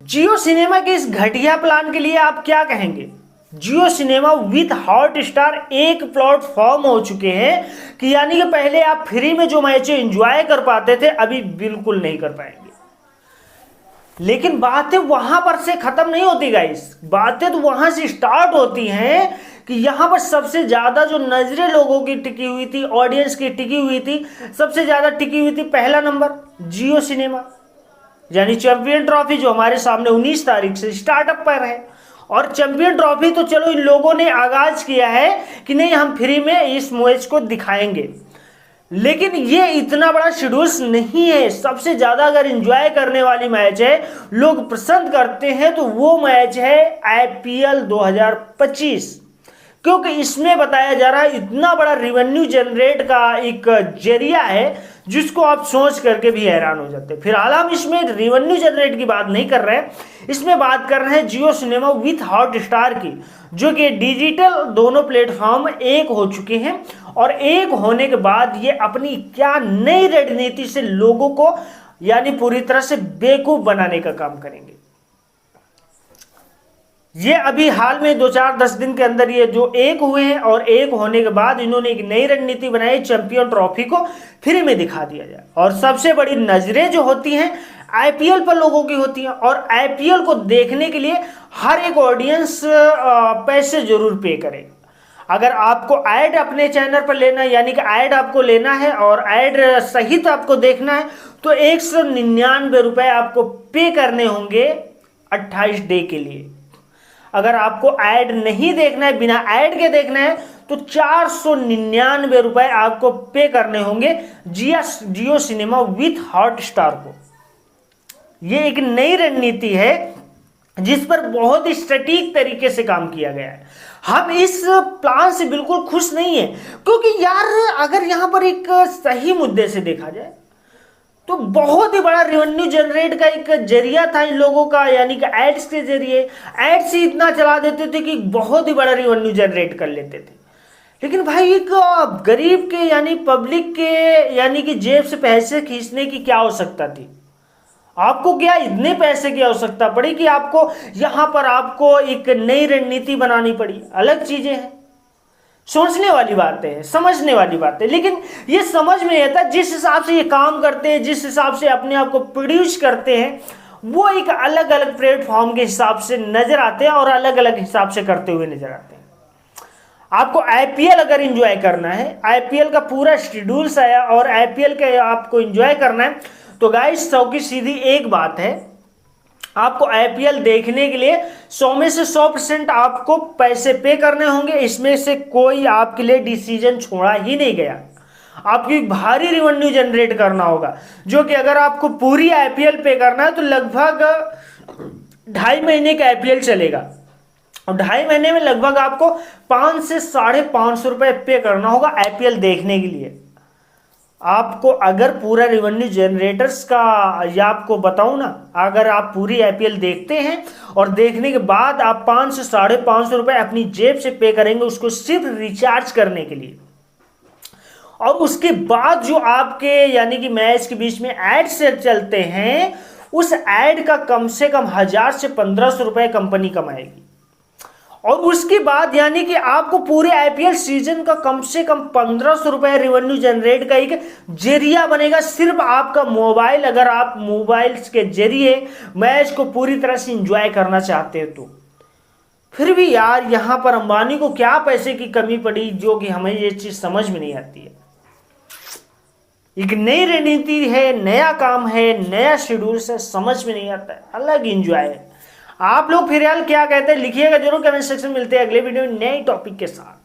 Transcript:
जियो cinema के इस घटिया प्लान के लिए आप क्या कहेंगे? जियो सिनेमा विथ हॉटस्टार एक प्लेटफॉर्म हो चुके हैं कि यानी कि पहले आप फ्री में जो मैच एंजॉय कर पाते थे अभी बिल्कुल नहीं कर पाएंगे। लेकिन बातें वहां पर से खत्म नहीं होती गाइस, बातें तो वहां से स्टार्ट होती हैं कि यहां पर सबसे ज्यादा जो नजरें लोगों की टिकी हुई थी, ऑडियंस की टिकी हुई थी, सबसे ज्यादा टिकी हुई थी पहला नंबर जियो सिनेमा, यानी चैंपियन ट्रॉफी जो हमारे सामने 19 तारीख से स्टार्टअप पर है। और चैंपियन ट्रॉफी तो चलो इन लोगों ने आगाज किया है कि नहीं हम फ्री में इस मैच को दिखाएंगे, लेकिन ये इतना बड़ा शेड्यूल नहीं है। सबसे ज्यादा अगर एंजॉय करने वाली मैच है, लोग पसंद करते हैं, तो वो मैच है आईपीएल 2025, क्योंकि इसमें बताया जा रहा है इतना बड़ा रिवेन्यू जनरेट का एक जरिया है जिसको आप सोच करके भी हैरान हो जाते हैं। फिलहाल हम इसमें रिवेन्यू जनरेट की बात नहीं कर रहे हैं, इसमें बात कर रहे हैं जियो सिनेमा विथ हॉटस्टार की, जो कि डिजिटल दोनों प्लेटफॉर्म एक हो चुके हैं। और एक होने के बाद ये अपनी क्या नई रणनीति से लोगों को यानी पूरी तरह से बेवकूफ बनाने का काम करेंगे। ये अभी हाल में 2-4-10 दिन के अंदर ये जो एक हुए हैं, और एक होने के बाद इन्होंने एक नई रणनीति बनाई, चैंपियन ट्रॉफी को फ्री में दिखा दिया जाए। और सबसे बड़ी नजरें जो होती हैं आईपीएल पर लोगों की होती हैं, और आईपीएल को देखने के लिए हर एक ऑडियंस पैसे जरूर पे करे। अगर आपको ऐड अपने चैनल पर लेना है, यानी कि ऐड आपको लेना है और ऐड सहित आपको देखना है, तो 199 रुपए आपको पे करने होंगे 28 डे के लिए। अगर आपको ऐड नहीं देखना है, बिना ऐड के देखना है, तो 499 रुपए आपको पे करने होंगे जियो सिनेमा विथ हॉटस्टार को। यह एक नई रणनीति है जिस पर बहुत ही सटीक तरीके से काम किया गया है। हम इस प्लान से बिल्कुल खुश नहीं है, क्योंकि यार अगर यहां पर एक सही मुद्दे से देखा जाए तो बहुत ही बड़ा रेवेन्यू जनरेट का एक जरिया था इन लोगों का, यानी कि एड्स के जरिए एड्स ही इतना चला देते थे कि बहुत ही बड़ा रेवेन्यू जनरेट कर लेते थे। लेकिन भाई एक गरीब के यानी पब्लिक के यानी कि जेब से पैसे खींचने की क्या आवश्यकता थी? आपको क्या इतने पैसे की आवश्यकता पड़ी कि आपको यहां पर आपको एक नई रणनीति बनानी पड़ी? अलग चीजें हैं, सोचने वाली बातें हैं, समझने वाली बातें। लेकिन ये समझ में आता है जिस हिसाब से ये काम करते हैं, जिस हिसाब से अपने आप को प्रोड्यूस करते हैं, वो एक अलग अलग प्लेटफॉर्म के हिसाब से नजर आते हैं और अलग अलग हिसाब से करते हुए नजर आते हैं। आपको आईपीएल अगर एंजॉय करना है, आईपीएल का पूरा शेड्यूल आया और आईपीएल का आपको एंजॉय करना है, तो गाइस 100 की सीधी एक बात है, आपको आईपीएल देखने के लिए 100 में से 100% आपको पैसे पे करने होंगे। इसमें से कोई आपके लिए डिसीजन छोड़ा ही नहीं गया। आपको एक भारी रेवेन्यू जनरेट करना होगा, जो कि अगर आपको पूरी आईपीएल पे करना है तो लगभग 2.5 महीने का आईपीएल चलेगा, और 2.5 महीने में लगभग आपको 500 से 550 रुपए पे करना होगा आईपीएल देखने के लिए। आपको अगर पूरा रेवेन्यू जनरेटर्स का या आपको बताऊं ना, अगर आप पूरी आईपीएल देखते हैं और देखने के बाद आप 500 से 550 रुपए अपनी जेब से पे करेंगे उसको सिर्फ रिचार्ज करने के लिए, और उसके बाद जो आपके यानी कि मैच के बीच में एड से चलते हैं, उस एड का कम से कम 1000 से 1500 रुपए कंपनी कमाएगी। और उसके बाद यानी कि आपको पूरे आईपीएल सीजन का कम से कम 1500 रुपए रेवेन्यू जनरेट का एक जरिया बनेगा, सिर्फ आपका मोबाइल। अगर आप मोबाइल के जरिए मैच को पूरी तरह से एंजॉय करना चाहते हैं तो फिर भी यार यहां पर अंबानी को क्या पैसे की कमी पड़ी, जो कि हमें ये चीज समझ में नहीं आती है। एक नई रणनीति है, नया काम है, नया शेड्यूल से समझ में नहीं आता है, अलग एंजॉय है। आप लोग फिर यार क्या कहते हैं लिखिएगा जरूर कमेंट सेक्शन में। मिलते हैं अगले वीडियो में नए टॉपिक के साथ।